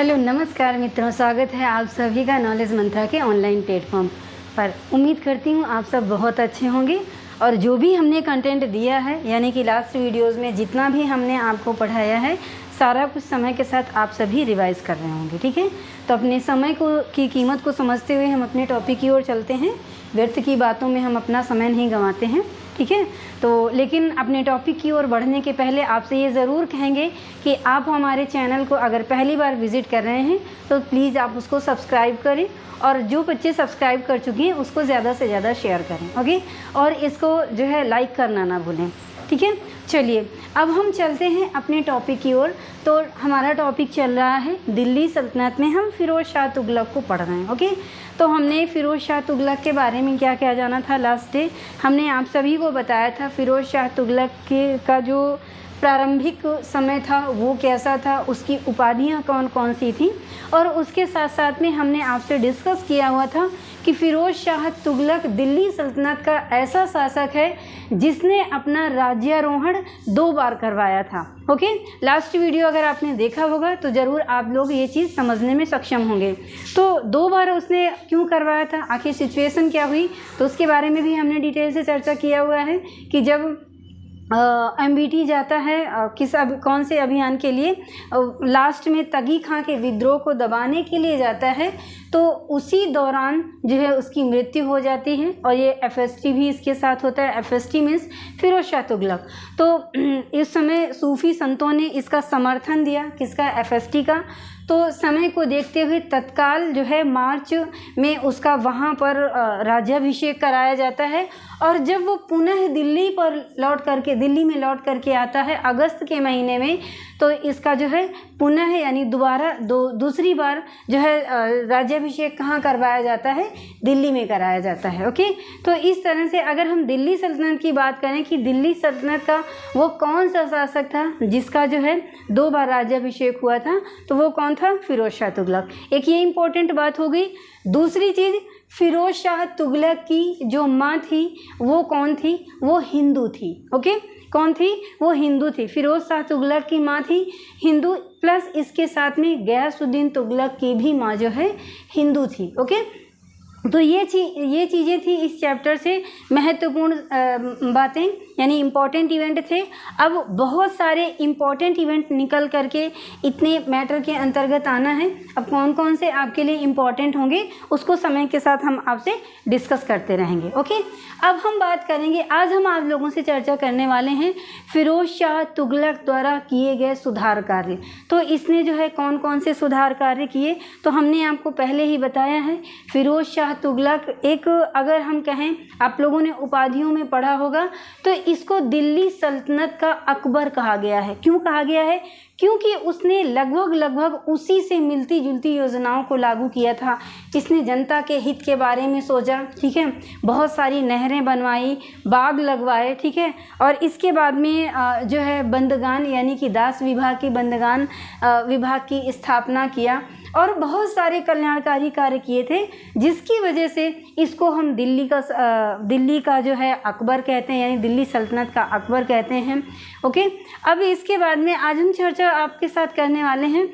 Hello नमस्कार मित्रों, स्वागत है आप सभी का नॉलेज मंत्रा के ऑनलाइन प्लेटफॉर्म पर। उम्मीद करती हूँ आप सब बहुत अच्छे होंगे और जो भी हमने कंटेंट दिया है यानी कि लास्ट वीडियोस में जितना भी हमने आपको पढ़ाया है सारा कुछ समय के साथ आप सभी रिवाइज़ कर रहे होंगे। ठीक है, तो अपने समय की कीमत को समझते हुए हम अपने टॉपिक की ओर चलते हैं। व्यर्थ की बातों में हम अपना समय नहीं गंवाते हैं। ठीक है, तो लेकिन अपने टॉपिक की ओर बढ़ने के पहले आपसे ये ज़रूर कहेंगे कि आप हमारे चैनल को अगर पहली बार विज़िट कर रहे हैं तो प्लीज़ आप उसको सब्सक्राइब करें और जो बच्चे सब्सक्राइब कर चुके हैं उसको ज़्यादा से ज़्यादा शेयर करें। ओके, और इसको जो है लाइक करना ना भूलें। ठीक है, चलिए अब हम चलते हैं अपने टॉपिक की ओर। तो हमारा टॉपिक चल रहा है दिल्ली सल्तनत में हम फ़िरोज़ शाह तुगलक को पढ़ रहे हैं। ओके, तो हमने फ़िरोज़ शाह तुगलक के बारे में क्या क्या जाना था लास्ट डे, हमने आप सभी को बताया था फ़िरोज़ शाह तुगलक का जो प्रारंभिक समय था वो कैसा था, उसकी उपाधियाँ कौन कौन सी थी, और उसके साथ साथ में हमने आपसे डिस्कस किया हुआ था कि फ़िरोज़ शाह तुगलक दिल्ली सल्तनत का ऐसा शासक है जिसने अपना राज्यारोहण 2 बार करवाया था। ओके, लास्ट वीडियो अगर आपने देखा होगा तो ज़रूर आप लोग ये चीज़ समझने में सक्षम होंगे। तो 2 बार उसने क्यों करवाया था, आखिर सिचुएशन क्या हुई, तो उसके बारे में भी हमने डिटेल से चर्चा किया हुआ है कि जब MBT जाता है कौन से अभियान के लिए, लास्ट में तगी खां के विद्रोह को दबाने के लिए जाता है, तो उसी दौरान जो है उसकी मृत्यु हो जाती है। और ये FST भी इसके साथ होता है। FST means Firoz Shah Tughlaq. तो इस समय सूफ़ी संतों ने इसका समर्थन दिया, किसका, FST का। तो समय को देखते हुए तत्काल जो है मार्च में उसका वहाँ पर राज्याभिषेक कराया जाता है। और जब वो पुनः दिल्ली में लौट करके आता है अगस्त के महीने में, तो इसका जो है पुनः यानी दोबारा दूसरी बार जो है राज्याभिषेक कहाँ करवाया जाता है, दिल्ली में कराया जाता है। ओके, तो इस तरह से अगर हम दिल्ली सल्तनत की बात करें कि दिल्ली सल्तनत का वो कौन सा शासक था जिसका जो है 2 बार राज्याभिषेक हुआ था, तो वो कौन था, फ़िरोज़ शाह तुगलक। एक ये इम्पोर्टेंट बात हो गई। दूसरी चीज़, फ़िरोज़ शाह तुगलक की जो माँ थी वो कौन थी, वो हिंदू थी। ओके, कौन थी, वो हिंदू थी। फ़िरोज़ शाह तुगलक की माँ थी हिंदू, प्लस इसके साथ में गयासुद्दीन तुगलक की भी माँ जो है हिंदू थी। ओके, तो ये चीज़ें थी इस चैप्टर से महत्वपूर्ण बातें, यानी इम्पॉर्टेंट इवेंट थे। अब बहुत सारे इम्पॉर्टेंट इवेंट निकल करके इतने मैटर के अंतर्गत आना है। अब कौन कौन से आपके लिए इम्पॉर्टेंट होंगे उसको समय के साथ हम आपसे डिस्कस करते रहेंगे। ओके, अब हम बात करेंगे, आज हम आप लोगों से चर्चा करने वाले हैं फ़िरोज़ शाह तुगलक द्वारा किए गए सुधार कार्य। तो इसने जो है कौन कौन से सुधार कार्य किए, तो हमने आपको पहले ही बताया है। फ़िरोज़ शाह तुगलक एक, अगर हम कहें, आप लोगों ने उपाधियों में पढ़ा होगा, तो इसको दिल्ली सल्तनत का अकबर कहा गया है। क्यों कहा गया है, क्योंकि उसने लगभग उसी से मिलती जुलती योजनाओं को लागू किया था। इसने जनता के हित के बारे में सोचा, ठीक है, बहुत सारी नहरें बनवाई, बाग लगवाए, ठीक है, और इसके बाद में जो है बंदगान यानी कि दास विभाग की बंदगान विभाग की स्थापना किया और बहुत सारे कल्याणकारी कार्य किए थे, जिसकी वजह से इसको हम दिल्ली का जो है अकबर कहते हैं, यानी दिल्ली सल्तनत का अकबर कहते हैं। ओके, अब इसके बाद में आज हम चर्चा आपके साथ करने वाले हैं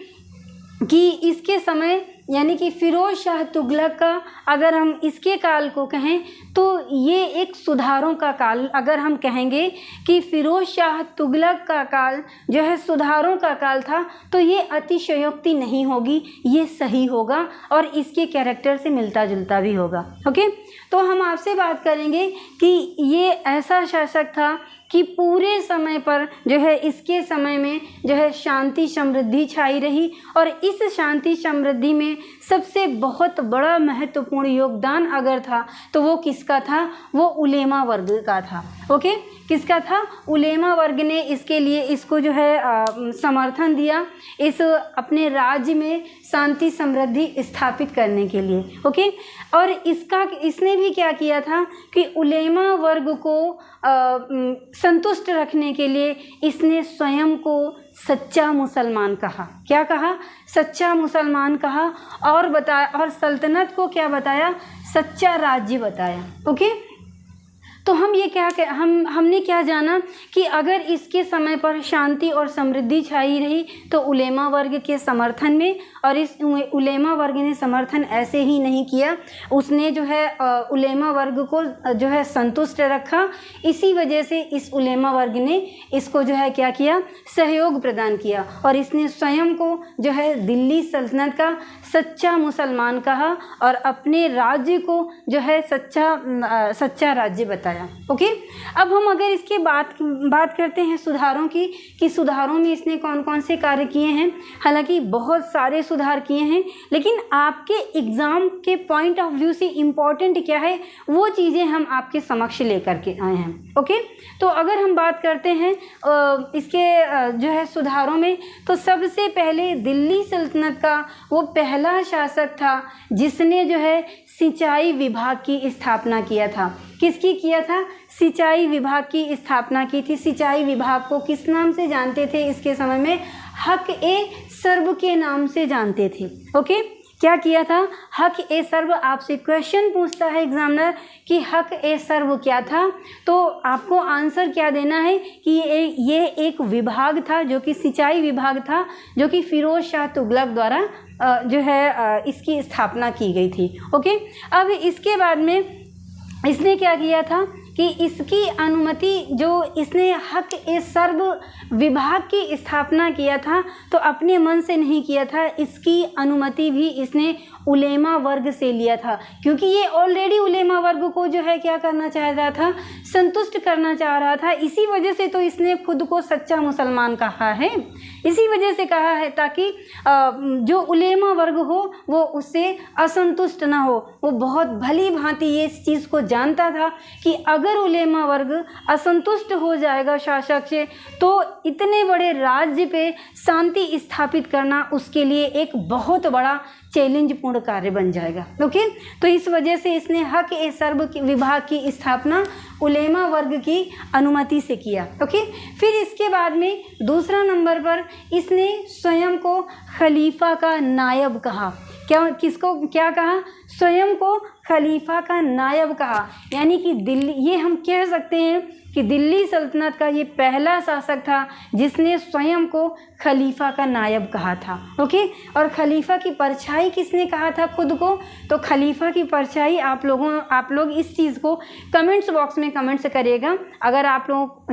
कि इसके समय यानी कि फ़िरोज़ शाह तुगलक का, अगर हम इसके काल को कहें तो ये एक सुधारों का काल, अगर हम कहेंगे कि फ़िरोज़ शाह तुगलक का काल जो है सुधारों का काल था, तो ये अतिशयोक्ति नहीं होगी, ये सही होगा और इसके कैरेक्टर से मिलता जुलता भी होगा। ओके, तो हम आपसे बात करेंगे कि ये ऐसा शासक था कि पूरे समय पर जो है इसके समय में जो है शांति समृद्धि छाई रही, और इस शांति समृद्धि में सबसे बहुत बड़ा महत्वपूर्ण योगदान अगर था तो वो किसका था, वो उलेमा वर्ग का था। ओके, किसका था, उलेमा वर्ग ने इसके लिए इसको जो है समर्थन दिया, इस अपने राज्य में शांति समृद्धि स्थापित करने के लिए। ओके, और इसने भी क्या किया था कि उलेमा वर्ग को संतुष्ट रखने के लिए इसने स्वयं को सच्चा मुसलमान कहा। क्या कहा, सच्चा मुसलमान कहा, और बताया, और सल्तनत को क्या बताया, सच्चा राज्य बताया। ओके, तो हम ये क्या हमने क्या जाना कि अगर इसके समय पर शांति और समृद्धि छाई रही तो उलेमा वर्ग के समर्थन में, और इस उलेमा वर्ग ने समर्थन ऐसे ही नहीं किया, उसने जो है उलेमा वर्ग को जो है संतुष्ट रखा। इसी वजह से इस उलेमा वर्ग ने इसको जो है क्या किया, सहयोग प्रदान किया, और इसने स्वयं को जो है दिल्ली सल्तनत का सच्चा मुसलमान कहा और अपने राज्य को जो है सच्चा राज्य बताया। ओके, अब हम अगर इसके बात करते हैं सुधारों की, कि सुधारों में इसने कौन कौन से कार्य किए हैं। हालांकि बहुत सारे सुधार किए हैं, लेकिन आपके एग्ज़ाम के पॉइंट ऑफ व्यू से इम्पॉर्टेंट क्या है वो चीज़ें हम आपके समक्ष लेकर के आए हैं। ओके, तो अगर हम बात करते हैं इसके जो है सुधारों में, तो सबसे पहले दिल्ली सल्तनत का वो पहला शासक था जिसने जो है सिंचाई विभाग की स्थापना किया था। किसकी किया था? सिंचाई विभाग की स्थापना की थी। सिंचाई विभाग को किस नाम से जानते थे इसके समय में? हक-ए-सर्व के नाम से जानते थे। ओके, क्या किया था? हक-ए-सर्व। आपसे क्वेश्चन पूछता है एग्जामिनर कि हक-ए-सर्व क्या था, तो आपको आंसर क्या देना है कि ये एक विभाग था जो कि सिंचाई विभाग था, जो कि फिरोज शाह तुगलक द्वारा जो है इसकी स्थापना की गई थी। ओके, अब इसके बाद में इसने क्या किया था कि इसकी अनुमति, जो इसने हक-ए-सर्व विभाग की स्थापना किया था तो अपने मन से नहीं किया था, इसकी अनुमति भी इसने उलेमा वर्ग से लिया था, क्योंकि ये ऑलरेडी उलेमा वर्ग को जो है क्या करना चाह रहा था, संतुष्ट करना चाह रहा था। इसी वजह से तो इसने खुद को सच्चा मुसलमान कहा है, इसी वजह से कहा है ताकि जो उलेमा वर्ग हो वो उससे असंतुष्ट ना हो। वो बहुत भली भांति ये इस चीज़ को जानता था कि अगर उलेमा वर्ग असंतुष्ट हो जाएगा शासक से तो इतने बड़े राज्य पे शांति स्थापित करना उसके लिए एक बहुत बड़ा चैलेंज पूर्ण कार्य बन जाएगा। ओके, तो इस वजह से इसने हक-ए-सर्व विभाग की स्थापना उलेमा वर्ग की अनुमति से किया। ओके, फिर इसके बाद में दूसरा नंबर पर इसने स्वयं को खलीफा का नायब कहा। किसको क्या कहा? स्वयं को खलीफा का नायब कहा, यानी कि दिल्ली, ये हम कह सकते हैं कि दिल्ली सल्तनत का ये पहला शासक था जिसने स्वयं को खलीफा का नायब कहा था। ओके, और खलीफा की परछाई किसने कहा था खुद को? तो खलीफा की परछाई आप लोग इस चीज़ को कमेंट्स बॉक्स में कमेंट्स करिएगा। अगर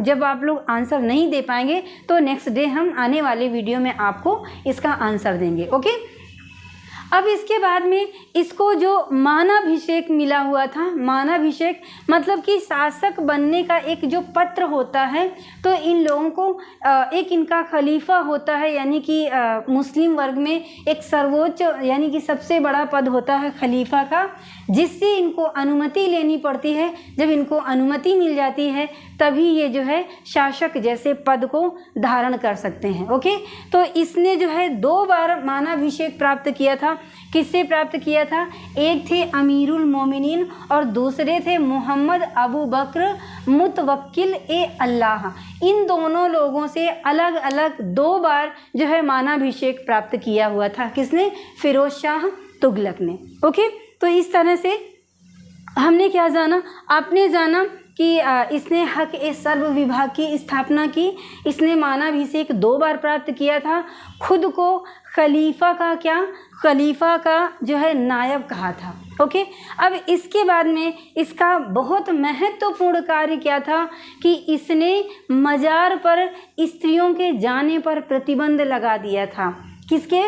जब आप लोग आंसर नहीं दे पाएंगे तो नेक्स्ट डे हम आने वाले वीडियो में आपको इसका आंसर देंगे। ओके, अब इसके बाद में इसको जो मानाभिषेक मिला हुआ था, मानाभिषेक मतलब कि शासक बनने का एक जो पत्र होता है, तो इन लोगों को एक इनका खलीफा होता है, यानी कि मुस्लिम वर्ग में एक सर्वोच्च यानी कि सबसे बड़ा पद होता है खलीफा का, जिससे इनको अनुमति लेनी पड़ती है। जब इनको अनुमति मिल जाती है तभी ये जो है शासक जैसे पद को धारण कर सकते हैं। ओके, तो इसने जो है 2 बार मानाभिषेक प्राप्त किया था। किससे प्राप्त किया था? एक थे अमीरुल मोमिनीन और दूसरे थे मोहम्मद अबू बकर मुतवक्किल ए अल्लाह। इन दोनों लोगों से अलग अलग 2 बार जो है मानाभिषेक प्राप्त किया हुआ था। किसने? फिरोज शाह तुगलक ने। ओके, तो इस तरह से हमने क्या जाना? आपने जाना कि इसने हक-ए-सर्व विभाग की स्थापना की, इसने मानाभिषेक 2 बार प्राप्त किया था, खुद को खलीफा का खलीफा का जो है नायब कहा था। ओके, अब इसके बाद में इसका बहुत महत्वपूर्ण कार्य क्या था कि इसने मज़ार पर स्त्रियों के जाने पर प्रतिबंध लगा दिया था। किसके?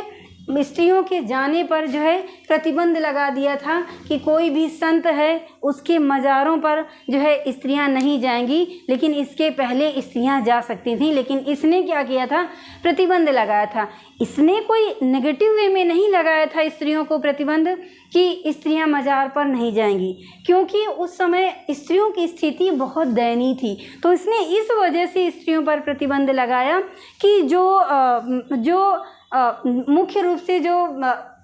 स्त्रियों के जाने पर जो है प्रतिबंध लगा दिया था कि कोई भी संत है उसके मज़ारों पर जो है स्त्रियां नहीं जाएंगी, लेकिन इसके पहले स्त्रियां जा सकती थीं। लेकिन इसने क्या किया था? प्रतिबंध लगाया था। इसने कोई नेगेटिव वे में नहीं लगाया था स्त्रियों को प्रतिबंध कि स्त्रियां मज़ार पर नहीं जाएंगी, क्योंकि उस समय स्त्रियों की स्थिति बहुत दयनीय थी। तो इसने इस वजह से स्त्रियों पर प्रतिबंध लगाया कि जो मुख्य रूप से जो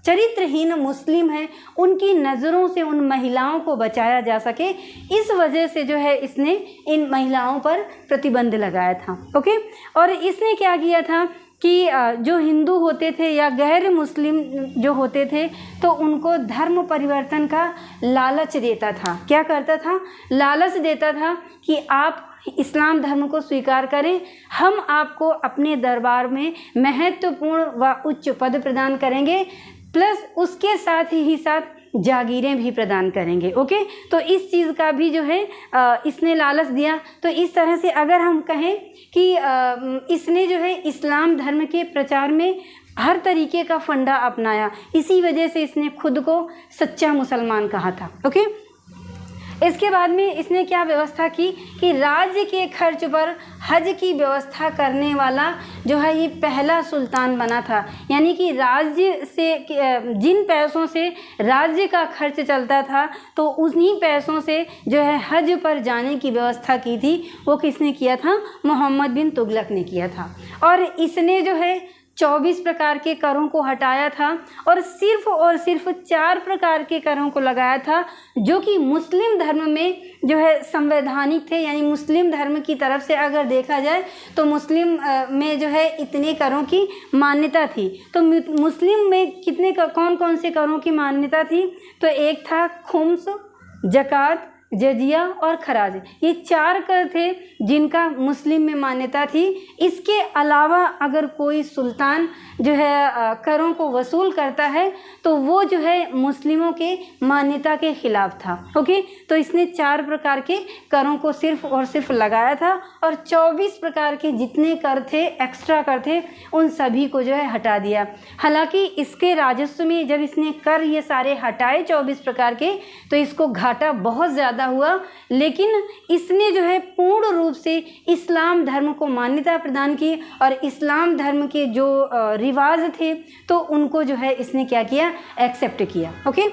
चरित्रहीन मुस्लिम हैं उनकी नज़रों से उन महिलाओं को बचाया जा सके, इस वजह से जो है इसने इन महिलाओं पर प्रतिबंध लगाया था। ओके, और इसने क्या किया था कि जो हिंदू होते थे या गैर मुस्लिम जो होते थे तो उनको धर्म परिवर्तन का लालच देता था। क्या करता था? लालच देता था कि आप इस्लाम धर्म को स्वीकार करें, हम आपको अपने दरबार में महत्वपूर्ण व उच्च पद प्रदान करेंगे, प्लस उसके साथ ही साथ जागीरें भी प्रदान करेंगे। ओके, तो इस चीज़ का भी जो है इसने लालच दिया। तो इस तरह से अगर हम कहें कि इसने जो है इस्लाम धर्म के प्रचार में हर तरीके का फंडा अपनाया, इसी वजह से इसने खुद को सच्चा मुसलमान कहा था। ओके, इसके बाद में इसने क्या व्यवस्था की कि राज्य के खर्च पर हज की व्यवस्था करने वाला जो है ये पहला सुल्तान बना था। यानी कि राज्य से जिन पैसों से राज्य का खर्च चलता था तो उन्हीं पैसों से जो है हज पर जाने की व्यवस्था की थी, वो किसने किया था? मोहम्मद बिन तुगलक ने किया था। और इसने जो है 24 प्रकार के करों को हटाया था और सिर्फ 4 प्रकार के करों को लगाया था जो कि मुस्लिम धर्म में जो है संवैधानिक थे। यानी मुस्लिम धर्म की तरफ से अगर देखा जाए तो मुस्लिम में जो है इतने करों की मान्यता थी। तो मुस्लिम में कितने कौन कौन से करों की मान्यता थी? तो एक था खुम्स, जकात, जजिया और खराज। ये 4 कर थे जिनका मुस्लिम में मान्यता थी। इसके अलावा अगर कोई सुल्तान जो है करों को वसूल करता है तो वो जो है मुस्लिमों के मान्यता के खिलाफ था। ओके, तो इसने 4 प्रकार के करों को सिर्फ और सिर्फ लगाया था और 24 प्रकार के जितने कर थे, एक्स्ट्रा कर थे, उन सभी को जो है हटा दिया। हालांकि इसके राजस्व में जब इसने कर ये सारे हटाए 24 प्रकार के, तो इसको घाटा बहुत ज़्यादा हुआ, लेकिन इसने जो है पूर्ण रूप से इस्लाम धर्म को मान्यता प्रदान की और इस्लाम धर्म के जो रिवाज थे तो उनको जो है इसने क्या किया? एक्सेप्ट किया। ओके,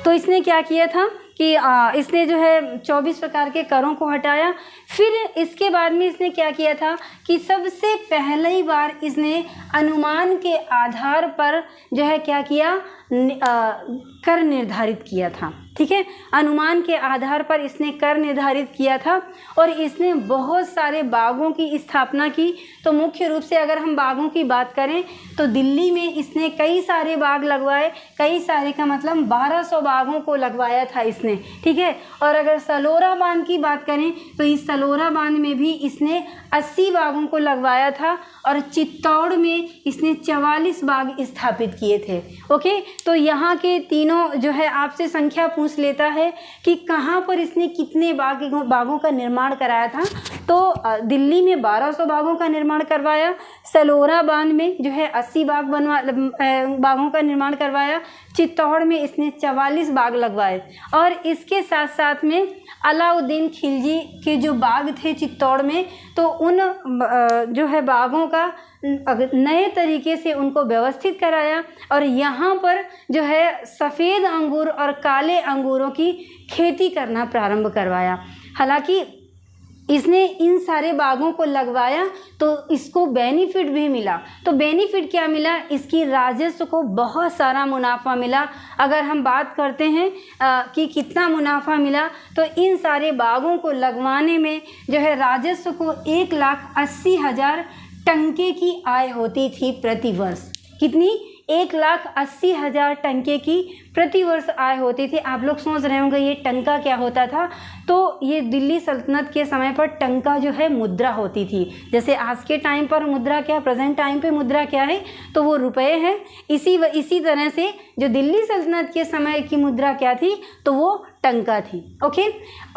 तो इसने क्या किया था कि इसने जो है 24 प्रकार के करों को हटाया। फिर इसके बाद में इसने क्या किया था कि सबसे पहली बार इसने अनुमान के आधार पर जो है क्या किया? कर निर्धारित किया था। ठीक है, अनुमान के आधार पर इसने कर निर्धारित किया था और इसने बहुत सारे बागों की स्थापना की। तो मुख्य रूप से अगर हम बागों की बात करें तो दिल्ली में इसने कई सारे बाग लगवाए, कई सारे का मतलब 1200 बागों को लगवाया था इसने। ठीक है, और अगर सलोरा बांध की बात करें तो इस सलोरा बांध में भी इसने 80 बागों को लगवाया था और चित्तौड़ में इसने 44 बाग स्थापित किए थे। ओके, तो यहाँ के तीनों जो है आपसे संख्या पूछ लेता है कि कहाँ पर इसने कितने बागों का निर्माण कराया था। तो दिल्ली में 1200 बागों का निर्माण करवाया, सलोरा बांध में जो है 80 बागों का निर्माण करवाया, चित्तौड़ में इसने 44 बाग लगवाए और इसके साथ साथ में अलाउद्दीन खिलजी के जो बाग थे चित्तौड़ में, तो उन जो है बागों का नए तरीके से उनको व्यवस्थित कराया और यहाँ पर जो है सफ़ेद अंगूर और काले अंगूरों की खेती करना प्रारंभ करवाया। हालांकि इसने इन सारे बागों को लगवाया तो इसको बेनिफिट भी मिला। तो बेनिफिट क्या मिला? इसकी राजस्व को बहुत सारा मुनाफा मिला। अगर हम बात करते हैं कि कितना मुनाफा मिला, तो इन सारे बागों को लगवाने में जो है राजस्व को 1,80,000 टंके की आय होती थी प्रति वर्ष। कितनी? 1,80,000 टंके की प्रति वर्ष आय होती थी। आप लोग सोच रहे होंगे ये टंका क्या होता था? तो ये दिल्ली सल्तनत के समय पर टंका जो है मुद्रा होती थी। जैसे आज के टाइम पर मुद्रा क्या, प्रेजेंट टाइम पे मुद्रा क्या है? तो वो रुपए है। इसी तरह से जो दिल्ली सल्तनत के समय की मुद्रा क्या थी? तो वो टंका थी। ओके,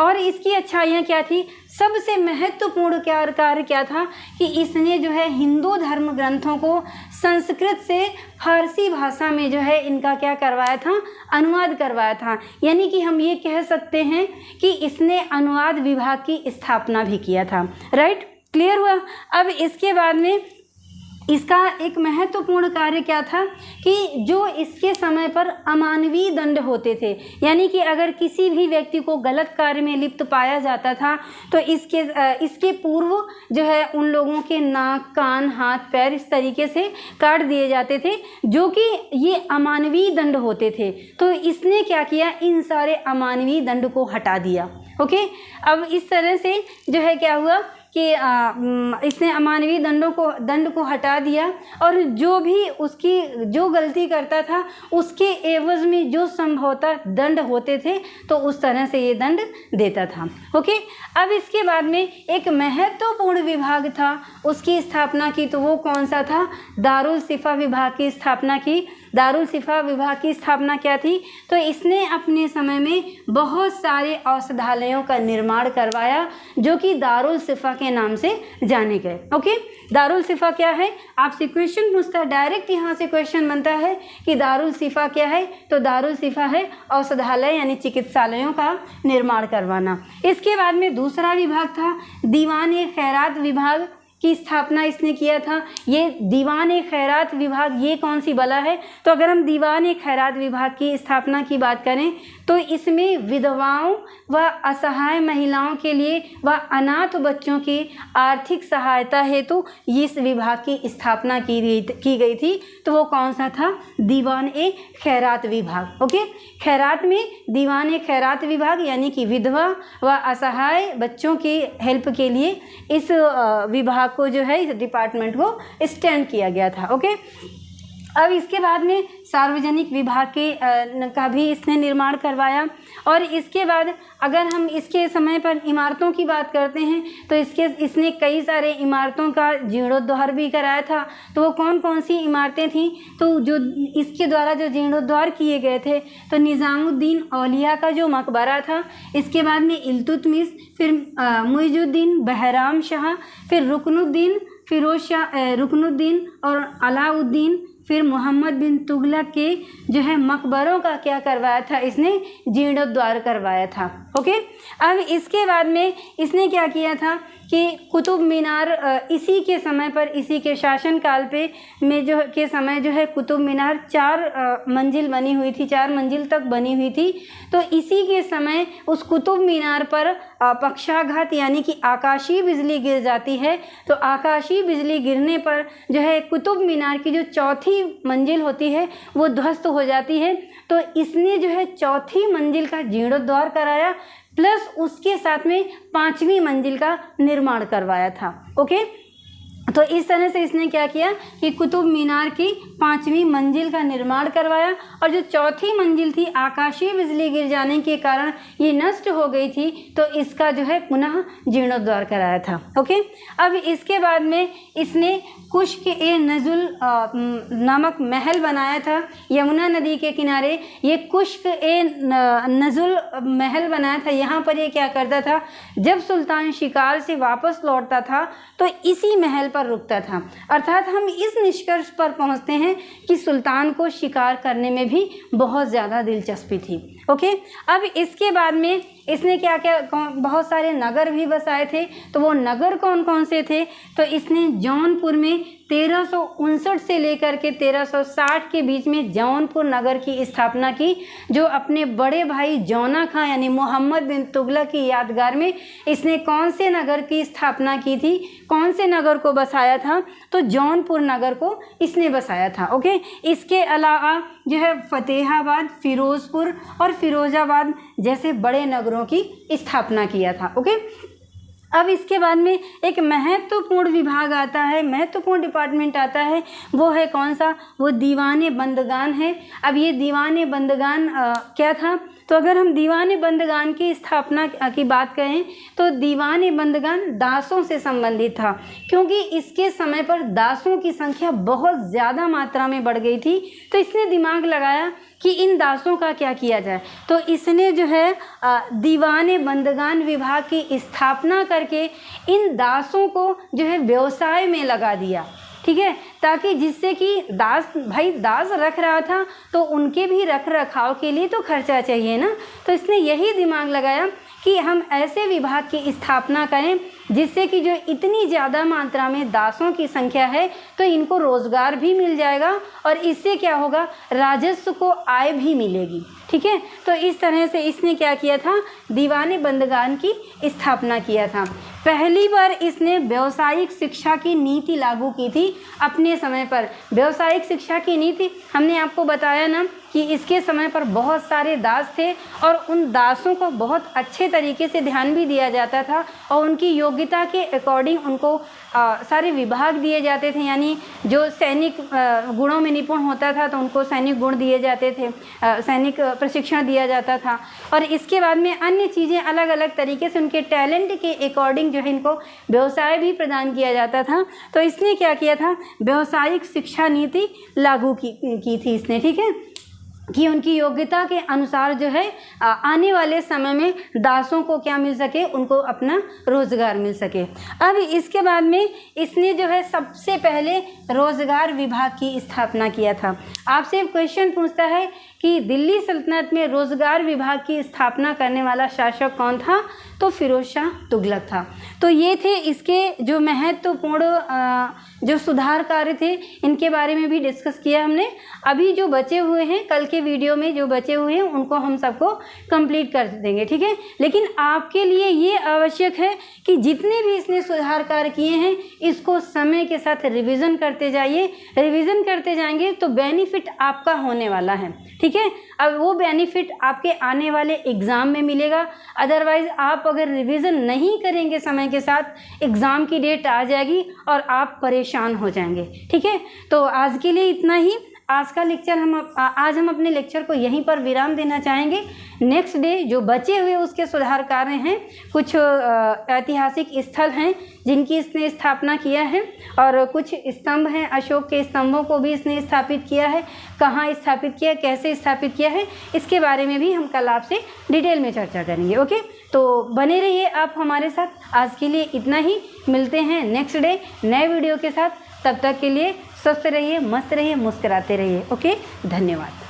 और इसकी अच्छाइयाँ क्या थी? सबसे महत्वपूर्ण कार्य क्या था कि इसने जो है हिंदू धर्म ग्रंथों को संस्कृत से फारसी भाषा में जो है इनका क्या करवाया था? अनुवाद करवाया था। यानी कि हम ये कह सकते हैं कि इसने अनुवाद विभाग की स्थापना भी किया था। राइट, क्लियर हुआ? अब इसके बाद में इसका एक महत्वपूर्ण कार्य क्या था कि जो इसके समय पर अमानवीय दंड होते थे, यानी कि अगर किसी भी व्यक्ति को गलत कार्य में लिप्त पाया जाता था तो इसके पूर्व जो है उन लोगों के नाक, कान, हाथ, पैर इस तरीके से काट दिए जाते थे, जो कि ये अमानवीय दंड होते थे। तो इसने क्या किया? इन सारे अमानवीय दंड को हटा दिया। ओके, अब इस तरह से जो है क्या हुआ कि इसने अमानवीय दंड को हटा दिया और जो भी उसकी जो गलती करता था उसके एवज में जो संभवतः दंड होते थे तो उस तरह से ये दंड देता था। ओके, अब इसके बाद में एक महत्वपूर्ण विभाग था, उसकी स्थापना की, तो वो कौन सा था? दारुल शिफा विभाग की स्थापना की। दारुल शिफा विभाग की स्थापना क्या थी? तो इसने अपने समय में बहुत सारे औषधालयों का निर्माण करवाया जो कि दारुल शिफा के नाम से जाने गए। ओके, दारुल शिफा क्या है? आपसे क्वेश्चन पूछता है, डायरेक्ट यहाँ से क्वेश्चन बनता है कि दारुल शिफा क्या है? तो दारुल शिफा है औषधालय यानी चिकित्सालयों का निर्माण करवाना। इसके बाद में दूसरा विभाग था दीवान खैरात विभाग की स्थापना इसने किया था। ये दीवान खैरात विभाग ये कौन सी बला है? तो अगर हम दीवान खैरात विभाग की स्थापना की बात करें तो इसमें विधवाओं व असहाय महिलाओं के लिए व अनाथ बच्चों की आर्थिक सहायता हेतु इस विभाग की स्थापना की गई थी। तो वो कौन सा था? दीवान खैरात विभाग। ओके, खैरात में दीवान खैरात विभाग यानी कि विधवा व असहाय बच्चों की हेल्प के लिए इस विभाग को जो है, इस डिपार्टमेंट को स्टैंड किया गया था। ओके, अब इसके बाद में सार्वजनिक विभाग के का भी इसने निर्माण करवाया। और इसके बाद अगर हम इसके समय पर इमारतों की बात करते हैं तो इसने कई सारे इमारतों का जीर्णोद्धार भी कराया था। तो वो कौन कौन सी इमारतें थीं? तो जो इसके द्वारा जो जीर्णोद्धार किए गए थे तो निज़ामुद्दीन औलिया का जो मकबरा था, इसके बाद में इल्तुतमिश, फिर मुइजुद्दीन बहराम शाह, फिर रुकनुद्दीन फिरोज शाह, रुकनुद्दीन और अलाउद्दीन, फिर मोहम्मद बिन तुगलक के जो है मकबरों का क्या करवाया था? इसने जीर्णोद्धार करवाया था। ओके, अब इसके बाद में इसने क्या किया था कि कुतुब मीनार इसी के समय पर, इसी के शासनकाल पे में जो के समय जो है कुतुब मीनार 4 मंजिल बनी हुई थी, 4 मंजिल तक बनी हुई थी। तो इसी के समय उस कुतुब मीनार पर पक्षाघात यानी कि आकाशीय बिजली गिर जाती है। तो आकाशीय बिजली गिरने पर जो है कुतुब मीनार की जो चौथी मंजिल होती है वो ध्वस्त हो जाती है। तो इसने जो है चौथी मंजिल का जीर्णोद्धार कराया प्लस उसके साथ में 5वीं मंजिल का निर्माण करवाया था। ओके, तो इस तरह से इसने क्या किया कि कुतुब मीनार की 5वीं मंजिल का निर्माण करवाया और जो चौथी मंजिल थी आकाशीय बिजली गिर जाने के कारण ये नष्ट हो गई थी, तो इसका जो है पुनः जीर्णोद्धार कराया था। ओके, अब इसके बाद में इसने कुश्क-ए-नज़ुल नामक महल बनाया था यमुना नदी के किनारे। ये कुश्क-ए-नज़ुल महल बनाया था। यहाँ पर ये क्या करता था, जब सुल्तान शिकार से वापस लौटता था तो इसी महल पर रुकता था। अर्थात हम इस निष्कर्ष पर पहुँचते हैं कि सुल्तान को शिकार करने में भी बहुत ज़्यादा दिलचस्पी थी। ओके, अब इसके बाद में इसने क्या क्या बहुत सारे नगर भी बसाए थे। तो वो नगर कौन कौन से थे? तो इसने जौनपुर में 1359 से लेकर के 1360 के बीच में जौनपुर नगर की स्थापना की, जो अपने बड़े भाई जौना खां यानी मोहम्मद बिन तुगलक की यादगार में इसने कौन से नगर की स्थापना की थी, कौन से नगर को बसाया था? तो जौनपुर नगर को इसने बसाया था। ओके, इसके अलावा जो है फतेहाबाद, फिरोजपुर और फिरोजाबाद जैसे बड़े नगरों की स्थापना किया था। ओके, अब इसके बाद में एक महत्वपूर्ण विभाग आता है, महत्वपूर्ण डिपार्टमेंट आता है, वो है कौन सा? वो दीवाने बंदगान है। अब ये दीवाने बंदगान क्या था? तो अगर हम दीवाने बंदगान की स्थापना की बात करें तो दीवाने बंदगान दासों से संबंधित था, क्योंकि इसके समय पर दासों की संख्या बहुत ज़्यादा मात्रा में बढ़ गई थी। तो इसने दिमाग लगाया कि इन दासों का क्या किया जाए। तो इसने जो है दीवाने बंदगान विभाग की स्थापना करके इन दासों को जो है व्यवसाय में लगा दिया। ठीक है, ताकि जिससे कि दास रख रहा था तो उनके भी रख रखाव के लिए तो खर्चा चाहिए ना। तो इसने यही दिमाग लगाया कि हम ऐसे विभाग की स्थापना करें जिससे कि जो इतनी ज़्यादा मात्रा में दासों की संख्या है तो इनको रोज़गार भी मिल जाएगा और इससे क्या होगा, राजस्व को आय भी मिलेगी। ठीक है। तो इस तरह से इसने क्या किया था, दीवाने बंदगान की स्थापना किया था। पहली बार इसने व्यावसायिक शिक्षा की नीति लागू की थी अपने समय पर। व्यावसायिक शिक्षा की नीति हमने आपको बताया ना कि इसके समय पर बहुत सारे दास थे और उन दासों को बहुत अच्छे तरीके से ध्यान भी दिया जाता था और उनकी योग्यता के अकॉर्डिंग उनको सारे विभाग दिए जाते थे। यानी जो सैनिक गुणों में निपुण होता था तो उनको सैनिक गुण दिए जाते थे, सैनिक प्रशिक्षण दिया जाता था। और इसके बाद में अन्य चीज़ें अलग अलग तरीके से उनके टैलेंट के अकॉर्डिंग जो है इनको व्यवसाय भी प्रदान किया जाता था। तो इसने क्या किया था, व्यावसायिक शिक्षा नीति लागू की थी इसने, ठीक है, कि उनकी योग्यता के अनुसार जो है आने वाले समय में दासों को क्या मिल सके, उनको अपना रोज़गार मिल सके। अब इसके बाद में इसने जो है सबसे पहले रोज़गार विभाग की स्थापना किया था। आपसे क्वेश्चन पूछता है कि दिल्ली सल्तनत में रोज़गार विभाग की स्थापना करने वाला शासक कौन था, तो फिरोज शाह तुगलक था। तो ये थे इसके जो महत्वपूर्ण जो सुधार कार्य थे, इनके बारे में भी डिस्कस किया हमने। अभी जो बचे हुए हैं कल के वीडियो में जो बचे हुए हैं उनको हम सबको कंप्लीट कर देंगे, ठीक है। लेकिन आपके लिए ये आवश्यक है कि जितने भी इसने सुधार कार्य किए हैं इसको समय के साथ रिवीजन करते जाइए। रिवीजन करते जाएंगे तो बेनिफिट आपका होने वाला है, ठीक है। अब वो बेनिफिट आपके आने वाले एग्ज़ाम में मिलेगा। अदरवाइज़ आप अगर रिवीजन नहीं करेंगे समय के साथ, एग्ज़ाम की डेट आ जाएगी और आप परेशान हो जाएंगे, ठीक है। तो आज के लिए इतना ही। आज का लेक्चर आज हम अपने लेक्चर को यहीं पर विराम देना चाहेंगे। नेक्स्ट डे जो बचे हुए उसके सुधार कार्य हैं, कुछ ऐतिहासिक स्थल हैं जिनकी इसने स्थापना किया है और कुछ स्तंभ हैं, अशोक के स्तंभों को भी इसने स्थापित किया है। कहाँ स्थापित किया, कैसे स्थापित किया है, इसके बारे में भी हम कल आपसे डिटेल में चर्चा करेंगे। ओके, तो बने रहिए आप हमारे साथ। आज के लिए इतना ही, मिलते हैं नेक्स्ट डे नए वीडियो के साथ। तब तक के लिए स्वस्थ रहिए, मस्त रहिए, मुस्कुराते रहिए। ओके, धन्यवाद।